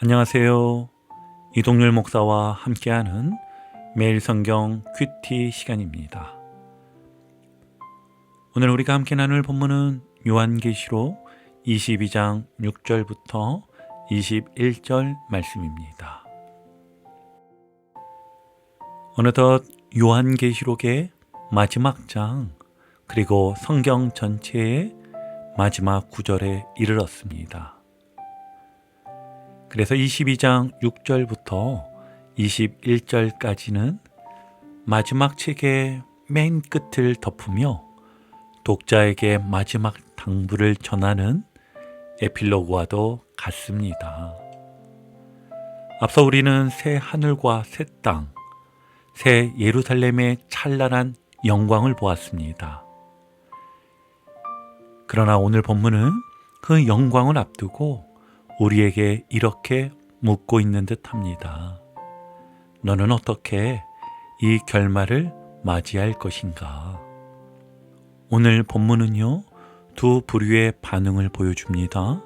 안녕하세요. 이동률 목사와 함께하는 매일 성경 큐티 시간입니다. 오늘 우리가 함께 나눌 본문은 요한계시록 22장 6절부터 21절 말씀입니다. 어느덧 요한계시록의 마지막 장, 그리고 성경 전체의 마지막 구절에 이르렀습니다. 그래서 22장 6절부터 21절까지는 마지막 책의 맨 끝을 덮으며 독자에게 마지막 당부를 전하는 에필로그와도 같습니다. 앞서 우리는 새 하늘과 새 땅, 새 예루살렘의 찬란한 영광을 보았습니다. 그러나 오늘 본문은 그 영광을 앞두고 우리에게 이렇게 묻고 있는 듯합니다. 너는 어떻게 이 결말을 맞이할 것인가? 오늘 본문은요, 두 부류의 반응을 보여줍니다.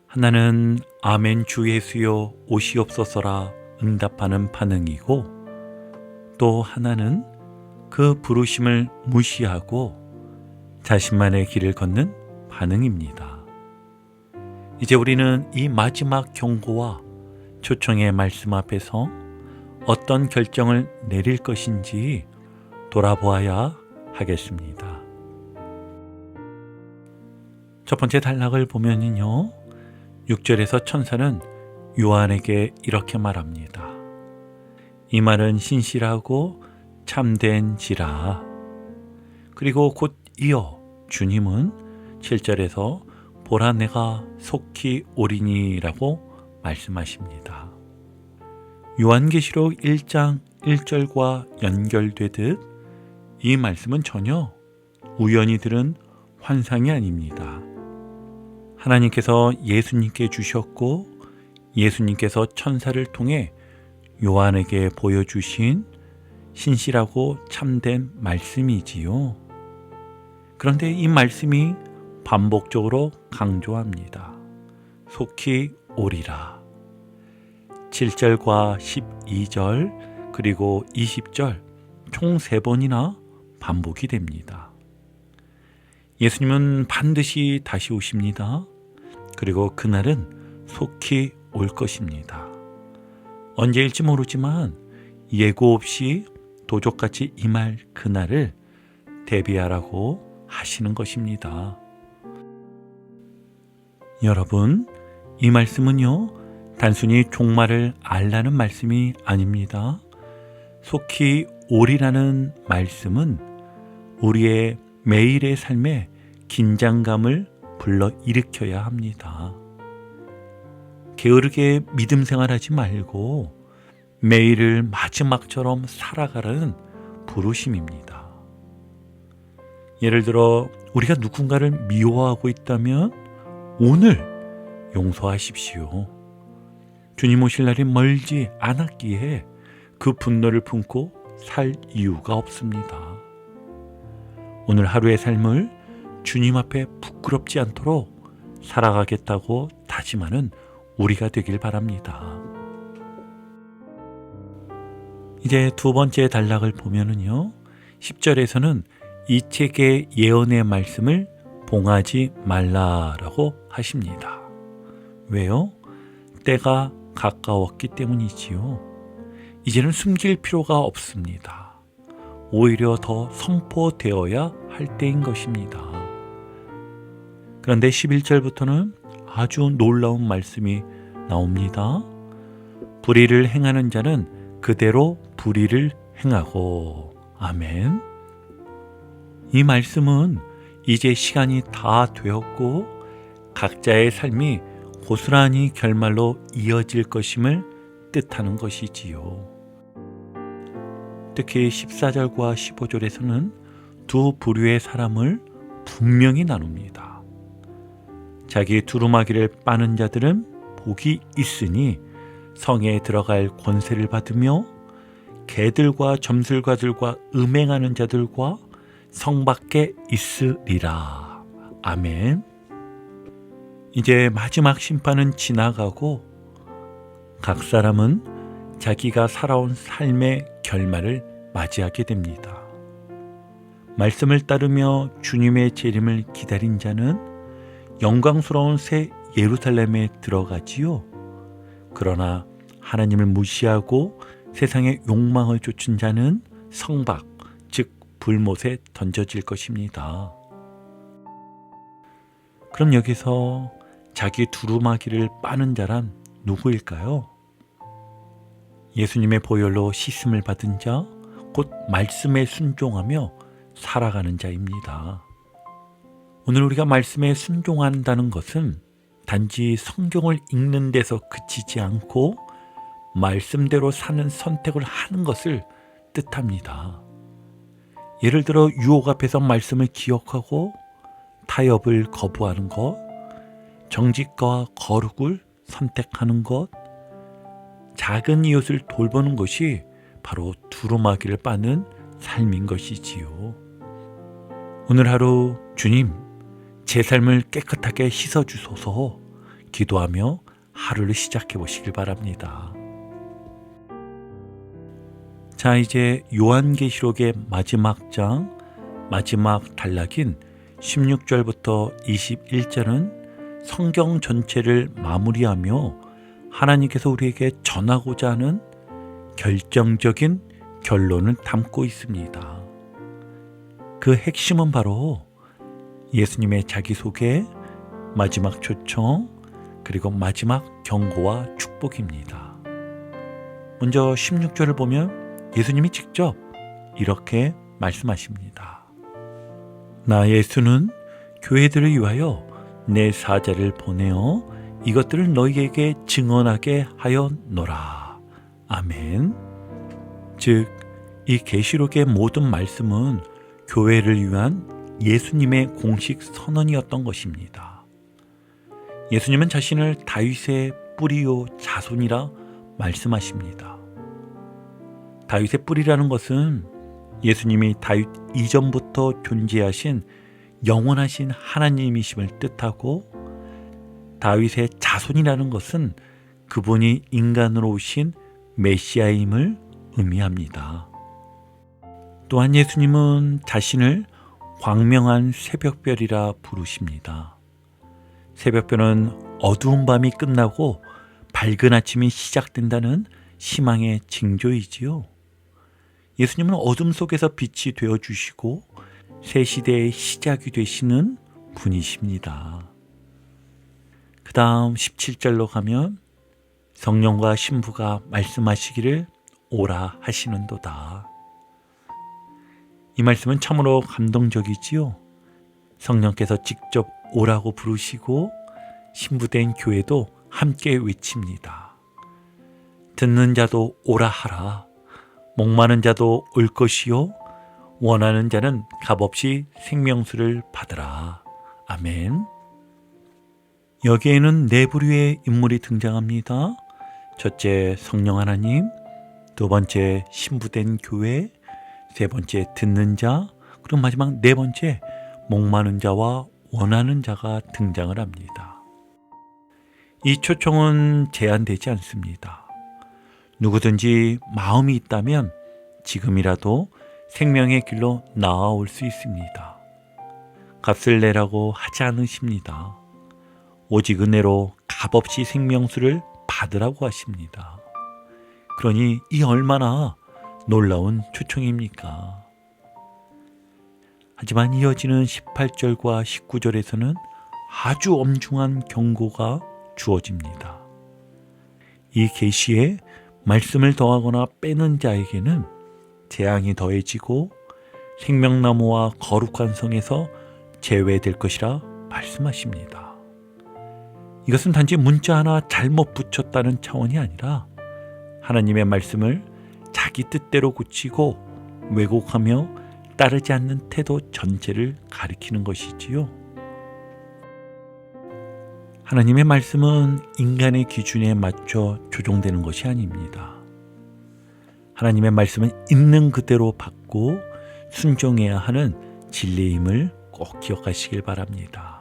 하나는 아멘 주 예수여 오시옵소서라 응답하는 반응이고, 또 하나는 그 부르심을 무시하고 자신만의 길을 걷는 반응입니다. 이제 우리는 이 마지막 경고와 초청의 말씀 앞에서 어떤 결정을 내릴 것인지 돌아보아야 하겠습니다. 첫 번째 단락을 보면요, 6절에서 천사는 요한에게 이렇게 말합니다. 이 말은 신실하고 참된지라. 그리고 곧 이어 주님은 7절에서 보라 내가 속히 오리니라고 말씀하십니다. 요한계시록 1장 1절과 연결되듯 이 말씀은 전혀 우연히 들은 환상이 아닙니다. 하나님께서 예수님께 주셨고 예수님께서 천사를 통해 요한에게 보여주신 신실하고 참된 말씀이지요. 그런데 이 말씀이 반복적으로 강조합니다. 속히 오리라. 7절과 12절 그리고 20절 총 3번이나 반복이 됩니다. 예수님은 반드시 다시 오십니다. 그리고 그날은 속히 올 것입니다. 언제일지 모르지만 예고 없이 도적같이 임할 그날을 대비하라고 하시는 것입니다. 여러분, 이 말씀은요, 단순히 종말을 알라는 말씀이 아닙니다. 속히 오리라는 말씀은 우리의 매일의 삶에 긴장감을 불러일으켜야 합니다. 게으르게 믿음 생활하지 말고 매일을 마지막처럼 살아가라는 부르심입니다. 예를 들어 우리가 누군가를 미워하고 있다면 오늘 용서하십시오. 주님 오실 날이 멀지 않았기에 그 분노를 품고 살 이유가 없습니다. 오늘 하루의 삶을 주님 앞에 부끄럽지 않도록 살아가겠다고 다짐하는 우리가 되길 바랍니다. 이제 두 번째 단락을 보면은요, 10절에서는 이 책의 예언의 말씀을 봉하지 말라라고 하십니다. 왜요? 때가 가까웠기 때문이지요. 이제는 숨길 필요가 없습니다. 오히려 더 선포되어야 할 때인 것입니다. 그런데 11절부터는 아주 놀라운 말씀이 나옵니다. 불의를 행하는 자는 그대로 불의를 행하고. 아멘. 이 말씀은 이제 시간이 다 되었고 각자의 삶이 고스란히 결말로 이어질 것임을 뜻하는 것이지요. 특히 14절과 15절에서는 두 부류의 사람을 분명히 나눕니다. 자기 두루마기를 빠는 자들은 복이 있으니 성에 들어갈 권세를 받으며 개들과 점술가들과 음행하는 자들과 성 밖에 있으리라. 아멘. 이제 마지막 심판은 지나가고 각 사람은 자기가 살아온 삶의 결말을 맞이하게 됩니다. 말씀을 따르며 주님의 재림을 기다린 자는 영광스러운 새 예루살렘에 들어가지요. 그러나 하나님을 무시하고 세상의 욕망을 쫓은 자는 성박, 즉 불못에 던져질 것입니다. 그럼 여기서 자기 두루마기를 빠는 자란 누구일까요? 예수님의 보혈로 씻음을 받은 자, 곧 말씀에 순종하며 살아가는 자입니다. 오늘 우리가 말씀에 순종한다는 것은 단지 성경을 읽는 데서 그치지 않고 말씀대로 사는 선택을 하는 것을 뜻합니다. 예를 들어 유혹 앞에서 말씀을 기억하고 타협을 거부하는 것, 정직과 거룩을 선택하는 것, 작은 이웃을 돌보는 것이 바로 두루마기를 빠는 삶인 것이지요. 오늘 하루 주님, 제 삶을 깨끗하게 씻어주소서 기도하며 하루를 시작해 보시길 바랍니다. 자, 이제 요한계시록의 마지막 장, 마지막 단락인 16절부터 21절은 성경 전체를 마무리하며 하나님께서 우리에게 전하고자 하는 결정적인 결론을 담고 있습니다. 그 핵심은 바로 예수님의 자기소개, 마지막 초청, 그리고 마지막 경고와 축복입니다. 먼저 16절을 보면 예수님이 직접 이렇게 말씀하십니다. 나 예수는 교회들을 위하여 내 사자를 보내어 이것들을 너희에게 증언하게 하였노라. 아멘. 즉, 이 계시록의 모든 말씀은 교회를 위한 예수님의 공식 선언이었던 것입니다. 예수님은 자신을 다윗의 뿌리요 자손이라 말씀하십니다. 다윗의 뿌리라는 것은 예수님이 다윗 이전부터 존재하신 영원하신 하나님이심을 뜻하고, 다윗의 자손이라는 것은 그분이 인간으로 오신 메시아임을 의미합니다. 또한 예수님은 자신을 광명한 새벽별이라 부르십니다. 새벽별은 어두운 밤이 끝나고 밝은 아침이 시작된다는 희망의 징조이지요. 예수님은 어둠 속에서 빛이 되어주시고 새 시대의 시작이 되시는 분이십니다. 그 다음 17절로 가면 성령과 신부가 말씀하시기를 오라 하시는도다. 이 말씀은 참으로 감동적이지요. 성령께서 직접 오라고 부르시고 신부된 교회도 함께 외칩니다. 듣는 자도 오라 하라. 목마른 자도 올 것이요 원하는 자는 값없이 생명수를 받으라. 아멘. 여기에는 네 부류의 인물이 등장합니다. 첫째, 성령 하나님. 두 번째, 신부된 교회. 세 번째, 듣는 자. 그리고 마지막 네 번째, 목마른 자와 원하는 자가 등장을 합니다. 이 초청은 제한되지 않습니다. 누구든지 마음이 있다면 지금이라도 생명의 길로 나아올 수 있습니다. 값을 내라고 하지 않으십니다. 오직 은혜로 값없이 생명수를 받으라고 하십니다. 그러니 이 얼마나 놀라운 초청입니까? 하지만 이어지는 18절과 19절에서는 아주 엄중한 경고가 주어집니다. 이 계시에 말씀을 더하거나 빼는 자에게는 재앙이 더해지고 생명나무와 거룩한 성에서 제외될 것이라 말씀하십니다. 이것은 단지 문자 하나 잘못 붙였다는 차원이 아니라 하나님의 말씀을 자기 뜻대로 고치고 왜곡하며 따르지 않는 태도 전체를 가리키는 것이지요. 하나님의 말씀은 인간의 기준에 맞춰 조종되는 것이 아닙니다. 하나님의 말씀은 있는 그대로 받고 순종해야 하는 진리임을 꼭 기억하시길 바랍니다.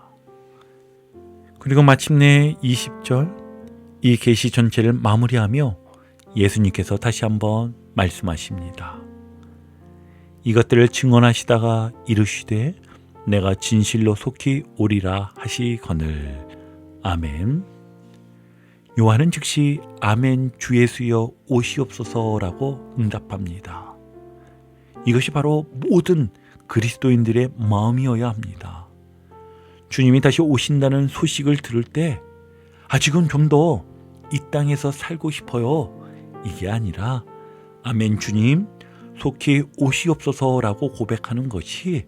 그리고 마침내 20절, 이 계시 전체를 마무리하며 예수님께서 다시 한번 말씀하십니다. 이것들을 증언하시다가 이르시되 내가 진실로 속히 오리라 하시거늘. 아멘. 요한은 즉시 아멘 주 예수여 오시옵소서라고 응답합니다. 이것이 바로 모든 그리스도인들의 마음이어야 합니다. 주님이 다시 오신다는 소식을 들을 때 지금 좀 더 이 땅에서 살고 싶어요. 이게 아니라 아멘 주님 속히 오시옵소서라고 고백하는 것이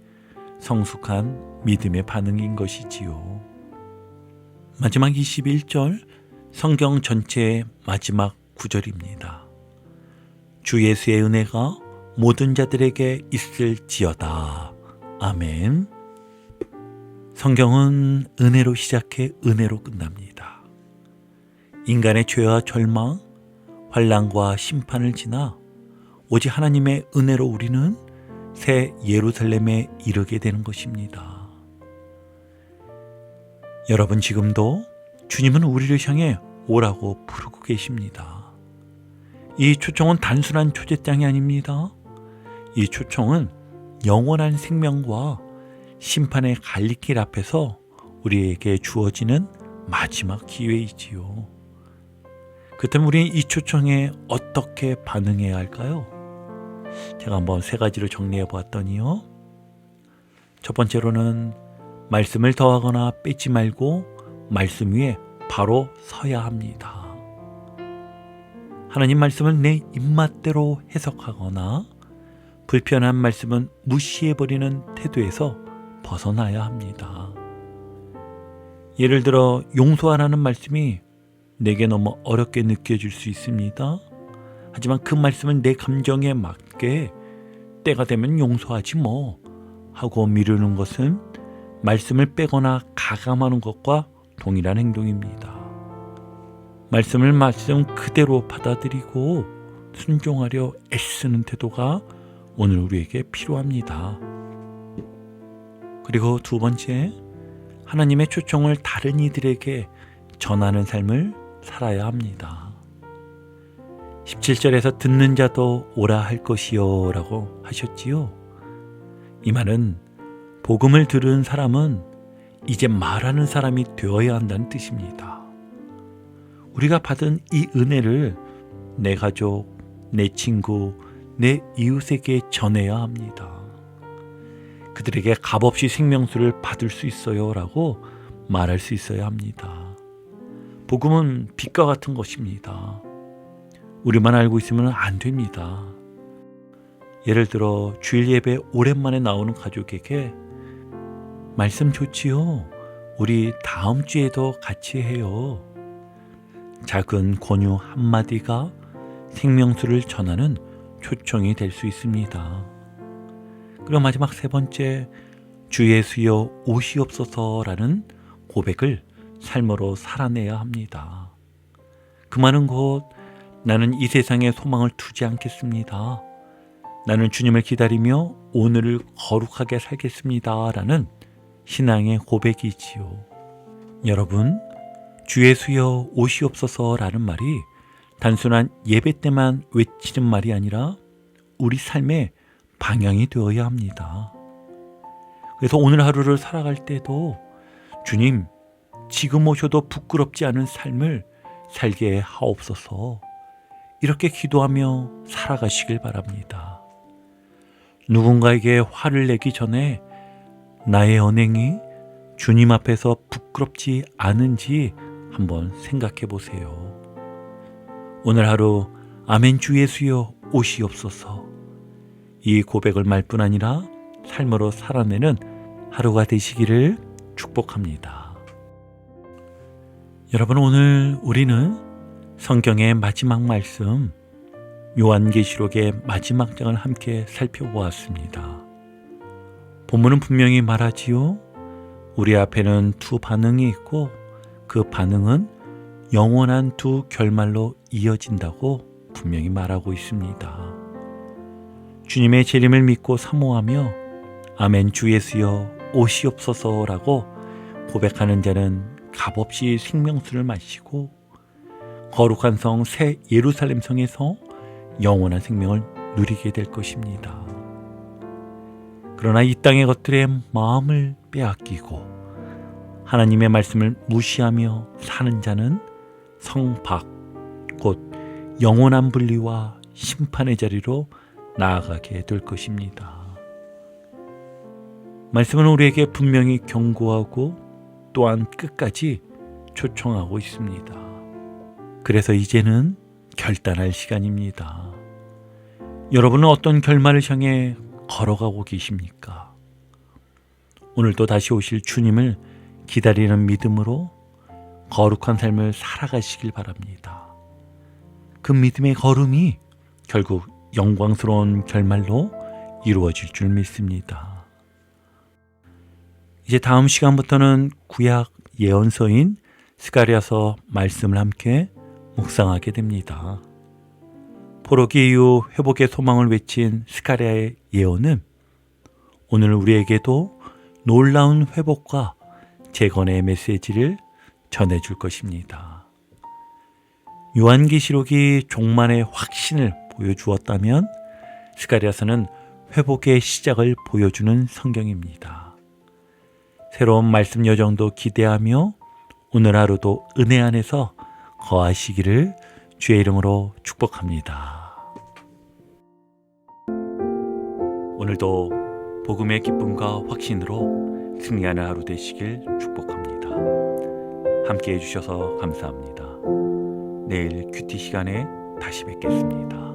성숙한 믿음의 반응인 것이지요. 마지막 21절 성경 전체의 마지막 구절입니다. 주 예수의 은혜가 모든 자들에게 있을지어다. 아멘. 성경은 은혜로 시작해 은혜로 끝납니다. 인간의 죄와 절망, 환난과 심판을 지나 오직 하나님의 은혜로 우리는 새 예루살렘에 이르게 되는 것입니다. 여러분 지금도 주님은 우리를 향해 오라고 부르고 계십니다. 이 초청은 단순한 초대장이 아닙니다. 이 초청은 영원한 생명과 심판의 갈림길 앞에서 우리에게 주어지는 마지막 기회이지요. 그렇다면 우리는 이 초청에 어떻게 반응해야 할까요? 제가 한번 3가지로 정리해 보았더니요. 첫 번째로는 말씀을 더하거나 빼지 말고 말씀 위에 바로 서야 합니다. 하나님 말씀을 내 입맛대로 해석하거나 불편한 말씀은 무시해버리는 태도에서 벗어나야 합니다. 예를 들어 용서하라는 말씀이 내게 너무 어렵게 느껴질 수 있습니다. 하지만 그 말씀은 내 감정에 맞게 때가 되면 용서하지 뭐 하고 미루는 것은 말씀을 빼거나 가감하는 것과 동일한 행동입니다. 말씀을 말씀 그대로 받아들이고 순종하려 애쓰는 태도가 오늘 우리에게 필요합니다. 그리고 2번째, 하나님의 초청을 다른 이들에게 전하는 삶을 살아야 합니다. 17절에서 듣는 자도 오라 할 것이요 라고 하셨지요. 이 말은 복음을 들은 사람은 이제 말하는 사람이 되어야 한다는 뜻입니다. 우리가 받은 이 은혜를 내 가족, 내 친구, 내 이웃에게 전해야 합니다. 그들에게 값없이 생명수를 받을 수 있어요 라고 말할 수 있어야 합니다. 복음은 빛과 같은 것입니다. 우리만 알고 있으면 안 됩니다. 예를 들어 주일 예배 오랜만에 나오는 가족에게 말씀 좋지요. 우리 다음 주에도 같이 해요. 작은 권유 한마디가 생명수를 전하는 초청이 될 수 있습니다. 그리고 마지막 3번째, 주 예수여 오시옵소서라는 고백을 삶으로 살아내야 합니다. 그 말은 곧 나는 이 세상에 소망을 두지 않겠습니다. 나는 주님을 기다리며 오늘을 거룩하게 살겠습니다. 라는 신앙의 고백이지요. 여러분, 주 예수여 오시옵소서 라는 말이 단순한 예배 때만 외치는 말이 아니라 우리 삶의 방향이 되어야 합니다. 그래서 오늘 하루를 살아갈 때도 주님, 지금 오셔도 부끄럽지 않은 삶을 살게 하옵소서, 이렇게 기도하며 살아가시길 바랍니다. 누군가에게 화를 내기 전에 나의 언행이 주님 앞에서 부끄럽지 않은지 한번 생각해 보세요. 오늘 하루 아멘 주 예수여 오시옵소서, 이 고백을 말 뿐 아니라 삶으로 살아내는 하루가 되시기를 축복합니다. 여러분, 오늘 우리는 성경의 마지막 말씀 요한계시록의 마지막 장을 함께 살펴보았습니다. 본문은 분명히 말하지요. 우리 앞에는 2 반응이 있고 그 반응은 영원한 2 결말로 이어진다고 분명히 말하고 있습니다. 주님의 재림을 믿고 사모하며 아멘 주 예수여 오시옵소서라고 고백하는 자는 값없이 생명수를 마시고 거룩한 성 새 예루살렘 성에서 영원한 생명을 누리게 될 것입니다. 그러나 이 땅의 것들에 마음을 빼앗기고 하나님의 말씀을 무시하며 사는 자는 성 밖, 곧 영원한 분리와 심판의 자리로 나아가게 될 것입니다. 말씀은 우리에게 분명히 경고하고 또한 끝까지 초청하고 있습니다. 그래서 이제는 결단할 시간입니다. 여러분은 어떤 결말을 향해 걸어가고 계십니까? 오늘도 다시 오실 주님을 기다리는 믿음으로 거룩한 삶을 살아가시길 바랍니다. 그 믿음의 걸음이 결국 영광스러운 결말로 이루어질 줄 믿습니다. 이제 다음 시간부터는 구약 예언서인 스가랴서 말씀을 함께 묵상하게 됩니다. 포로기 이후 회복의 소망을 외친 스가랴의 예언은 오늘 우리에게도 놀라운 회복과 재건의 메시지를 전해줄 것입니다. 요한계시록이 종말의 확신을 보여주었다면 스가랴서는 회복의 시작을 보여주는 성경입니다. 새로운 말씀 여정도 기대하며 오늘 하루도 은혜 안에서 거하시기를 주의 이름으로 축복합니다. 오늘도 복음의 기쁨과 확신으로 승리하는 하루 되시길 축복합니다. 함께 해주셔서 감사합니다. 내일 큐티 시간에 다시 뵙겠습니다.